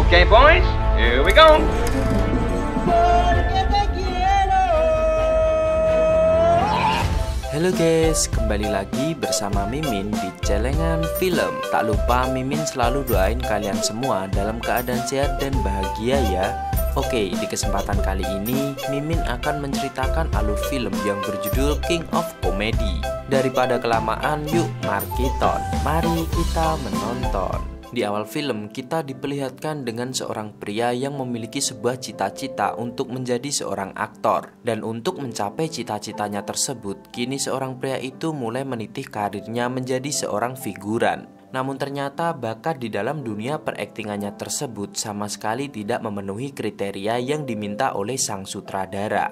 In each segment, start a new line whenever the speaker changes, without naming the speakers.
Okay, boys, here we go.
Halo guys, kembali lagi bersama Mimin di Celengan Film. Tak lupa Mimin selalu doain kalian semua dalam keadaan sehat dan bahagia ya. Oke, di kesempatan kali ini Mimin akan menceritakan alur film yang berjudul King of Comedy. Daripada kelamaan, yuk mari kita menonton. Di awal film, kita diperlihatkan dengan seorang pria yang memiliki sebuah cita-cita untuk menjadi seorang aktor. Dan untuk mencapai cita-citanya tersebut, kini seorang pria itu mulai meniti karirnya menjadi seorang figuran. Namun ternyata bakat di dalam dunia peraktingannya tersebut sama sekali tidak memenuhi kriteria yang diminta oleh sang sutradara.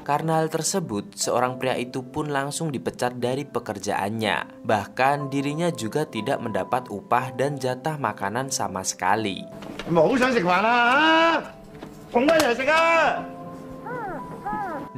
Karena hal tersebut, seorang pria itu pun langsung dipecat dari pekerjaannya. Bahkan dirinya juga tidak mendapat upah dan jatah makanan sama sekali.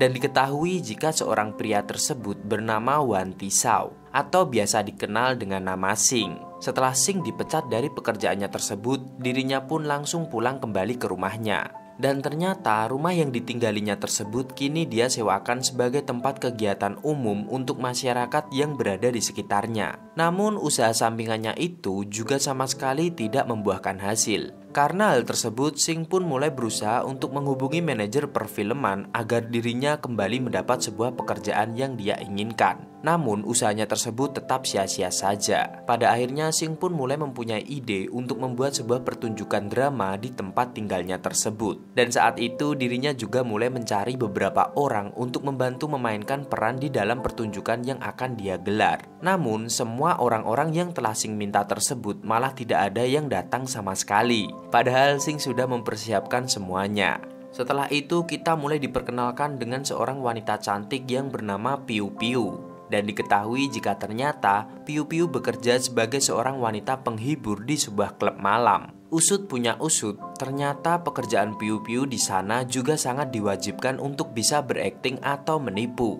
Dan diketahui jika seorang pria tersebut bernama Wan Tisao atau biasa dikenal dengan nama Sing. Setelah Sing dipecat dari pekerjaannya tersebut, dirinya pun langsung pulang kembali ke rumahnya. Dan ternyata rumah yang ditinggalinya tersebut kini dia sewakan sebagai tempat kegiatan umum untuk masyarakat yang berada di sekitarnya. Namun usaha sampingannya itu juga sama sekali tidak membuahkan hasil. Karena hal tersebut, Sing pun mulai berusaha untuk menghubungi manajer perfilman agar dirinya kembali mendapat sebuah pekerjaan yang dia inginkan. Namun usahanya tersebut tetap sia-sia saja. Pada akhirnya Sing pun mulai mempunyai ide untuk membuat sebuah pertunjukan drama di tempat tinggalnya tersebut. Dan saat itu dirinya juga mulai mencari beberapa orang untuk membantu memainkan peran di dalam pertunjukan yang akan dia gelar. Namun semua orang-orang yang telah Sing minta tersebut malah tidak ada yang datang sama sekali. Padahal Sing sudah mempersiapkan semuanya. Setelah itu kita mulai diperkenalkan dengan seorang wanita cantik yang bernama Piu Piu. Dan diketahui jika ternyata Piu Piu bekerja sebagai seorang wanita penghibur di sebuah klub malam. Usut punya usut, ternyata pekerjaan Piu Piu di sana juga sangat diwajibkan untuk bisa berakting atau menipu.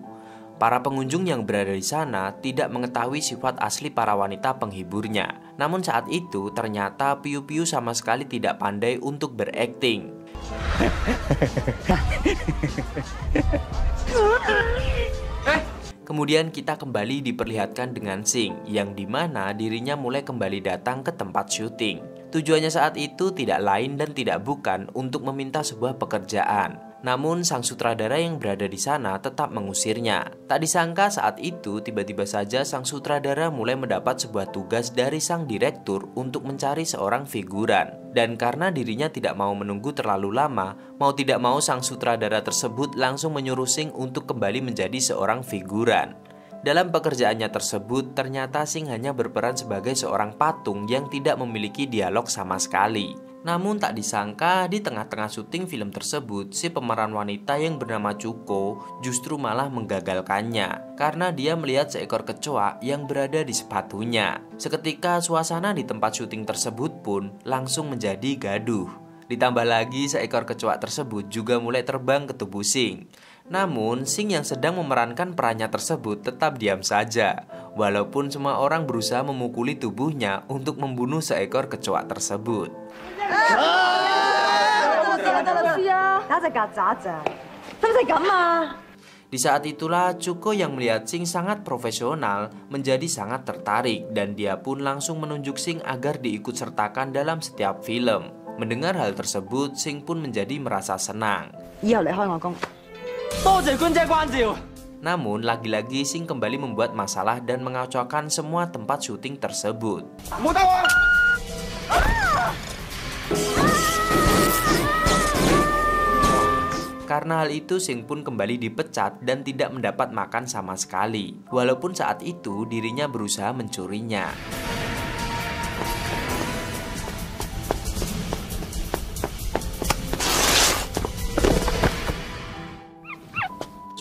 Para pengunjung yang berada di sana tidak mengetahui sifat asli para wanita penghiburnya. Namun saat itu ternyata Piu Piu sama sekali tidak pandai untuk berakting. Kemudian kita kembali diperlihatkan dengan Sing, yang dimana dirinya mulai kembali datang ke tempat syuting. Tujuannya saat itu tidak lain dan tidak bukan untuk meminta sebuah pekerjaan. Namun sang sutradara yang berada di sana tetap mengusirnya. Tak disangka saat itu tiba-tiba saja sang sutradara mulai mendapat sebuah tugas dari sang direktur untuk mencari seorang figuran. Dan karena dirinya tidak mau menunggu terlalu lama, mau tidak mau sang sutradara tersebut langsung menyuruh Sing untuk kembali menjadi seorang figuran. Dalam pekerjaannya tersebut, ternyata Sing hanya berperan sebagai seorang patung yang tidak memiliki dialog sama sekali. Namun tak disangka di tengah-tengah syuting film tersebut, si pemeran wanita yang bernama Cuko justru malah menggagalkannya karena dia melihat seekor kecoa yang berada di sepatunya. Seketika suasana di tempat syuting tersebut pun langsung menjadi gaduh. Ditambah lagi seekor kecoa tersebut juga mulai terbang ke tubuh Sing. Namun Sing yang sedang memerankan perannya tersebut tetap diam saja, walaupun semua orang berusaha memukuli tubuhnya untuk membunuh seekor kecoa tersebut. Di saat itulah Cuko yang melihat Sing sangat profesional menjadi sangat tertarik dan dia pun langsung menunjuk Sing agar diikut sertakan dalam setiap film. Mendengar hal tersebut, Sing pun menjadi merasa senang. Namun lagi-lagi Sing kembali membuat masalah dan mengacaukan semua tempat syuting tersebut. Karena hal itu Sing pun kembali dipecat dan tidak mendapat makan sama sekali. Walaupun saat itu dirinya berusaha mencurinya.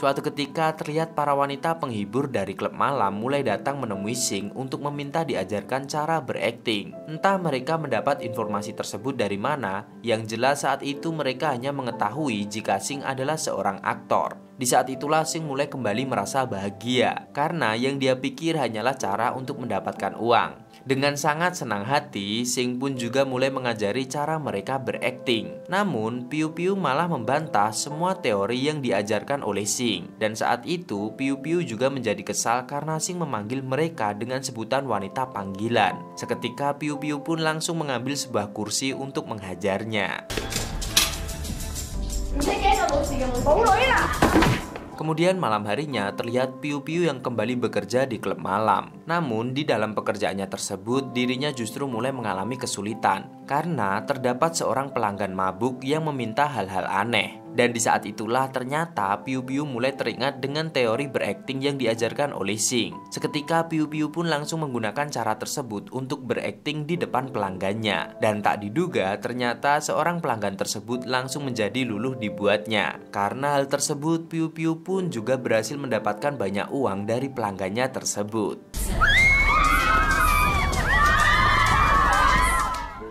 Suatu ketika terlihat para wanita penghibur dari klub malam mulai datang menemui Sing untuk meminta diajarkan cara berakting. Entah mereka mendapat informasi tersebut dari mana, yang jelas saat itu mereka hanya mengetahui jika Sing adalah seorang aktor. Di saat itulah Sing mulai kembali merasa bahagia, karena yang dia pikir hanyalah cara untuk mendapatkan uang. Dengan sangat senang hati, Sing pun juga mulai mengajari cara mereka berakting. Namun, Piu Piu malah membantah semua teori yang diajarkan oleh Sing. Dan saat itu, Piu Piu juga menjadi kesal karena Sing memanggil mereka dengan sebutan wanita panggilan. Seketika Piu Piu pun langsung mengambil sebuah kursi untuk menghajarnya. Kemudian malam harinya terlihat Piu Piu yang kembali bekerja di klub malam. Namun di dalam pekerjaannya tersebut dirinya justru mulai mengalami kesulitan karena terdapat seorang pelanggan mabuk yang meminta hal-hal aneh. Dan di saat itulah ternyata Piu Piu mulai teringat dengan teori berakting yang diajarkan oleh Sing. Seketika Piu Piu pun langsung menggunakan cara tersebut untuk berakting di depan pelanggannya. Dan tak diduga ternyata seorang pelanggan tersebut langsung menjadi luluh dibuatnya. Karena hal tersebut Piu Piu pun juga berhasil mendapatkan banyak uang dari pelanggannya tersebut.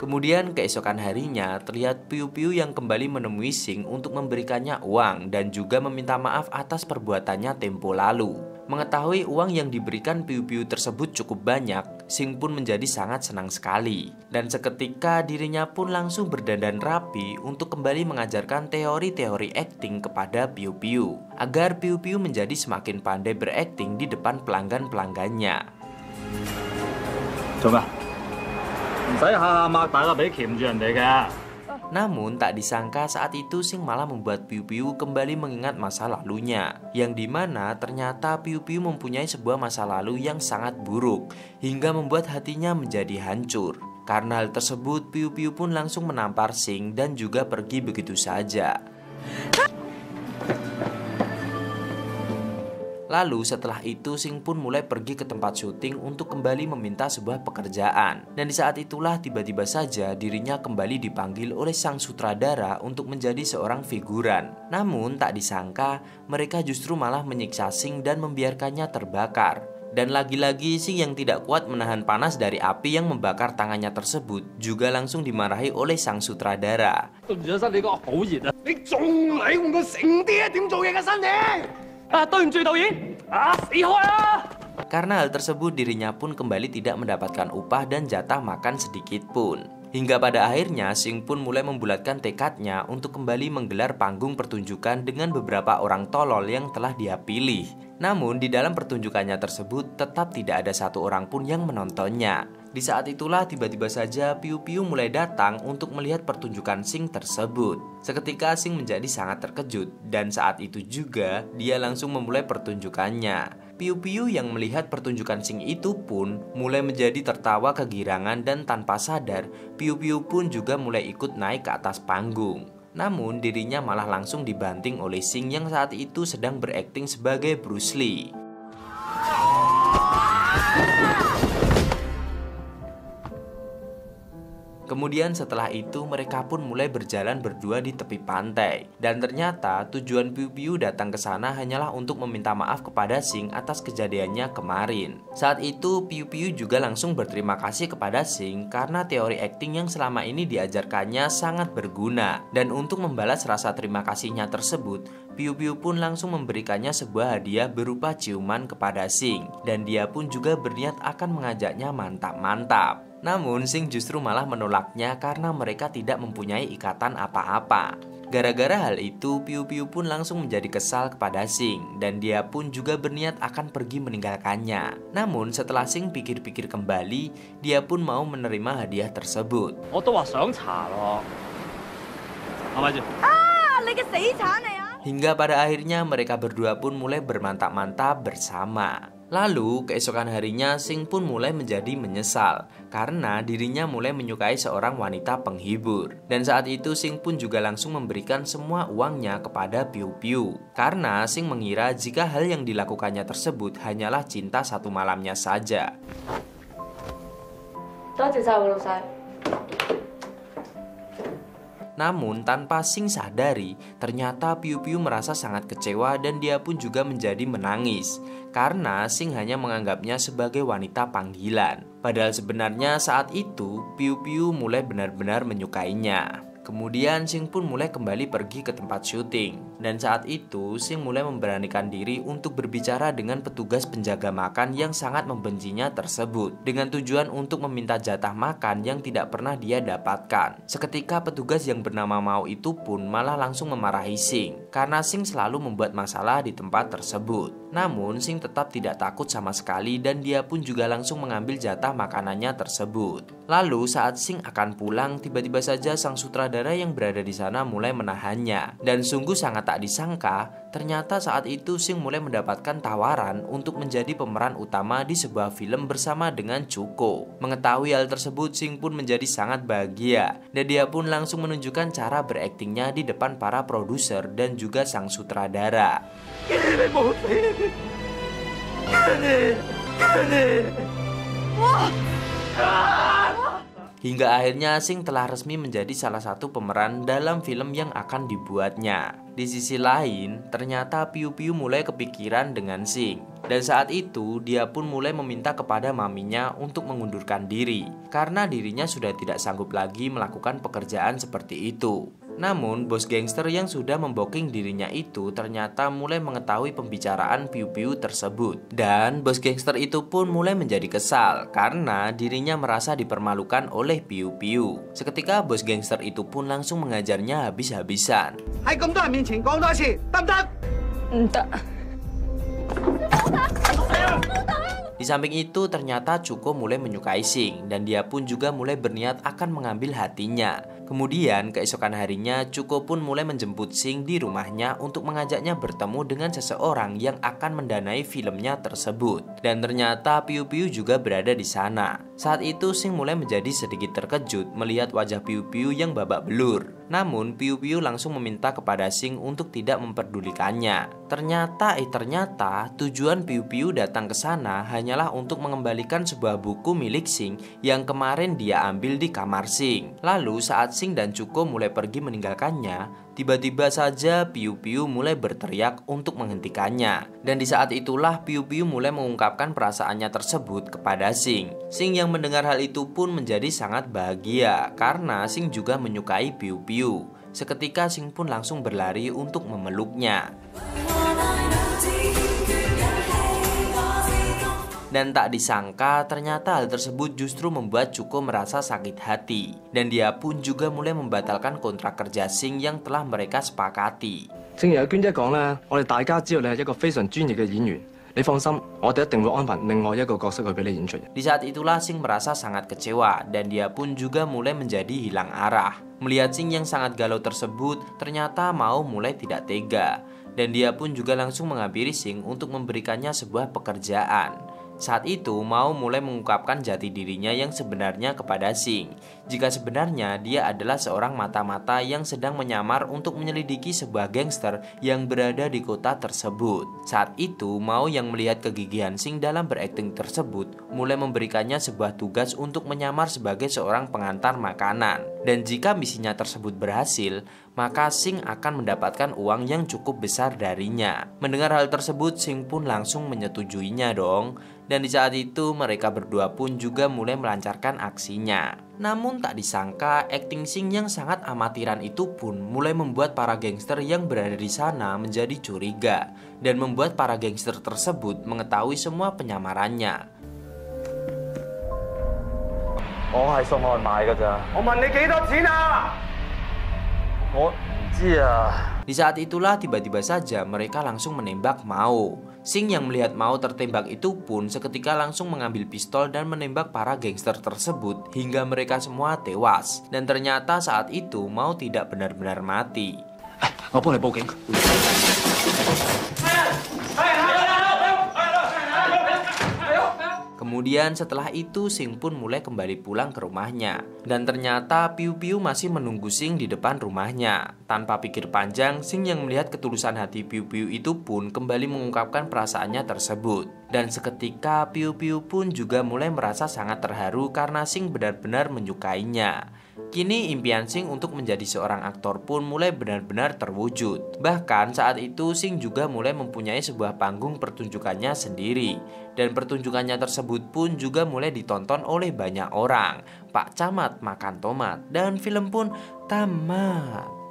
Kemudian keesokan harinya terlihat Piu Piu yang kembali menemui Sing untuk memberikannya uang dan juga meminta maaf atas perbuatannya tempo lalu. Mengetahui uang yang diberikan Piu Piu tersebut cukup banyak, Sing pun menjadi sangat senang sekali. Dan seketika dirinya pun langsung berdandan rapi untuk kembali mengajarkan teori-teori akting kepada Piu Piu agar Piu Piu menjadi semakin pandai berakting di depan pelanggan-pelanggannya.
Coba.
Namun tak disangka saat itu Sing malah membuat Piu Piu kembali mengingat masa lalunya, yang dimana ternyata Piu Piu mempunyai sebuah masa lalu yang sangat buruk hingga membuat hatinya menjadi hancur. Karena hal tersebut Piu Piu pun langsung menampar Sing dan juga pergi begitu saja. Lalu setelah itu Sing pun mulai pergi ke tempat syuting untuk kembali meminta sebuah pekerjaan. Dan di saat itulah tiba-tiba saja dirinya kembali dipanggil oleh sang sutradara untuk menjadi seorang figuran. Namun tak disangka mereka justru malah menyiksa Sing dan membiarkannya terbakar. Dan lagi-lagi Sing yang tidak kuat menahan panas dari api yang membakar tangannya tersebut juga langsung dimarahi oleh sang sutradara. Karena hal tersebut dirinya pun kembali tidak mendapatkan upah dan jatah makan sedikit pun. Hingga pada akhirnya Sing pun mulai membulatkan tekadnya untuk kembali menggelar panggung pertunjukan dengan beberapa orang tolol yang telah dia pilih. Namun di dalam pertunjukannya tersebut tetap tidak ada satu orang pun yang menontonnya. Di saat itulah tiba-tiba saja Piu Piu mulai datang untuk melihat pertunjukan Sing tersebut. Seketika Sing menjadi sangat terkejut dan saat itu juga dia langsung memulai pertunjukannya. Piu Piu yang melihat pertunjukan Sing itu pun mulai menjadi tertawa kegirangan dan tanpa sadar Piu Piu pun juga mulai ikut naik ke atas panggung. Namun dirinya malah langsung dibanting oleh Sing yang saat itu sedang berakting sebagai Bruce Lee. Kemudian setelah itu mereka pun mulai berjalan berdua di tepi pantai. Dan ternyata tujuan Piu Piu datang ke sana hanyalah untuk meminta maaf kepada Sing atas kejadiannya kemarin. Saat itu Piu Piu juga langsung berterima kasih kepada Sing karena teori akting yang selama ini diajarkannya sangat berguna. Dan untuk membalas rasa terima kasihnya tersebut, Piu Piu pun langsung memberikannya sebuah hadiah berupa ciuman kepada Sing. Dan dia pun juga berniat akan mengajaknya mantap-mantap. Namun Sing justru malah menolaknya karena mereka tidak mempunyai ikatan apa-apa. Gara-gara hal itu Piu Piu pun langsung menjadi kesal kepada Sing dan dia pun juga berniat akan pergi meninggalkannya. Namun setelah Sing pikir-pikir kembali, dia pun mau menerima hadiah tersebut. Hingga pada akhirnya mereka berdua pun mulai bermantap-mantap bersama. Lalu keesokan harinya Sing pun mulai menjadi menyesal karena dirinya mulai menyukai seorang wanita penghibur. Dan saat itu Sing pun juga langsung memberikan semua uangnya kepada Piu Piu karena Sing mengira jika hal yang dilakukannya tersebut hanyalah cinta satu malamnya saja. Namun tanpa Sing sadari, ternyata Piu Piu merasa sangat kecewa dan dia pun juga menjadi menangis karena Sing hanya menganggapnya sebagai wanita panggilan. Padahal sebenarnya saat itu Piu Piu mulai benar-benar menyukainya. Kemudian Sing pun mulai kembali pergi ke tempat syuting. Dan saat itu Sing mulai memberanikan diri untuk berbicara dengan petugas penjaga makan yang sangat membencinya tersebut, dengan tujuan untuk meminta jatah makan yang tidak pernah dia dapatkan. Seketika petugas yang bernama Mao itu pun malah langsung memarahi Sing karena Sing selalu membuat masalah di tempat tersebut. Namun Sing tetap tidak takut sama sekali dan dia pun juga langsung mengambil jatah makanannya tersebut. Lalu saat Sing akan pulang, tiba-tiba saja sang sutradara yang berada di sana mulai menahannya. Dan sungguh sangat tak disangka, ternyata saat itu Sing mulai mendapatkan tawaran untuk menjadi pemeran utama di sebuah film bersama dengan Cuko. Mengetahui hal tersebut, Sing pun menjadi sangat bahagia dan dia pun langsung menunjukkan cara beraktingnya di depan para produser dan juga sang sutradara. Hingga akhirnya Sing telah resmi menjadi salah satu pemeran dalam film yang akan dibuatnya. Di sisi lain, ternyata Piu Piu mulai kepikiran dengan Sing. Dan saat itu, dia pun mulai meminta kepada maminya untuk mengundurkan diri karena dirinya sudah tidak sanggup lagi melakukan pekerjaan seperti itu. Namun, bos gangster yang sudah memboking dirinya itu ternyata mulai mengetahui pembicaraan Piu Piu tersebut. Dan bos gangster itu pun mulai menjadi kesal karena dirinya merasa dipermalukan oleh Piu Piu. Seketika bos gangster itu pun langsung mengajarnya habis-habisan. Di samping itu ternyata Cuko mulai menyukai Sing dan dia pun juga mulai berniat akan mengambil hatinya. Kemudian keesokan harinya Cuko pun mulai menjemput Sing di rumahnya untuk mengajaknya bertemu dengan seseorang yang akan mendanai filmnya tersebut. Dan ternyata Piu Piu juga berada di sana. Saat itu Sing mulai menjadi sedikit terkejut melihat wajah Piu Piu yang babak belur. Namun Piu Piu langsung meminta kepada Sing untuk tidak memperdulikannya. Ternyata tujuan Piu Piu datang ke sana hanyalah untuk mengembalikan sebuah buku milik Sing yang kemarin dia ambil di kamar Sing. Lalu saat Sing dan Cuko mulai pergi meninggalkannya, tiba-tiba saja Piu Piu mulai berteriak untuk menghentikannya. Dan di saat itulah Piu Piu mulai mengungkapkan perasaannya tersebut kepada Sing. Sing yang mendengar hal itu pun menjadi sangat bahagia karena Sing juga menyukai Piu Piu. Seketika Sing pun langsung berlari untuk memeluknya. Dan tak disangka ternyata hal tersebut justru membuat Cuko merasa sakit hati. Dan dia pun juga mulai membatalkan kontrak kerja Sing yang telah mereka sepakati.
正如阿娟姐講咧，我哋大家知道你係一個非常專業嘅演員，你放心，我哋一定會安排另外一個角色去俾你演出。
Di saat itulah Sing merasa sangat kecewa dan dia pun juga mulai menjadi hilang arah. Melihat Sing yang sangat galau tersebut, ternyata Mao mulai tidak tega. Dan dia pun juga langsung menghampiri Sing untuk memberikannya sebuah pekerjaan. Saat itu Mao mulai mengungkapkan jati dirinya yang sebenarnya kepada Sing. Jika sebenarnya dia adalah seorang mata-mata yang sedang menyamar untuk menyelidiki sebuah gangster yang berada di kota tersebut. Saat itu Mao yang melihat kegigihan Sing dalam berakting tersebut mulai memberikannya sebuah tugas untuk menyamar sebagai seorang pengantar makanan. Dan jika misinya tersebut berhasil, maka Sing akan mendapatkan uang yang cukup besar darinya. Mendengar hal tersebut, Sing pun langsung menyetujuinya dong. Dan di saat itu mereka berdua pun juga mulai melancarkan aksinya. Namun tak disangka akting Sing yang sangat amatiran itu pun mulai membuat para gangster yang berada di sana menjadi curiga. Dan membuat para gangster tersebut mengetahui semua penyamarannya.
我係送外賣㗎咋。我問你幾多錢啊？我唔知啊。
Di saat itulah tiba-tiba saja mereka langsung menembak Mao. Sing yang melihat Mao tertembak itu pun seketika langsung mengambil pistol dan menembak para gangster tersebut hingga mereka semua tewas. Dan ternyata saat itu Mao tidak benar-benar mati.
我幫你報警。
Kemudian setelah itu Sing pun mulai kembali pulang ke rumahnya. Dan ternyata Piu Piu masih menunggu Sing di depan rumahnya. Tanpa pikir panjang, Sing yang melihat ketulusan hati Piu Piu itu pun kembali mengungkapkan perasaannya tersebut. Dan seketika Piu Piu pun juga mulai merasa sangat terharu karena Sing benar-benar menyukainya. Kini impian Sing untuk menjadi seorang aktor pun mulai benar-benar terwujud. Bahkan saat itu Sing juga mulai mempunyai sebuah panggung pertunjukannya sendiri. Dan pertunjukannya tersebut pun juga mulai ditonton oleh banyak orang. Pak Camat Makan Tomat dan film pun tamat.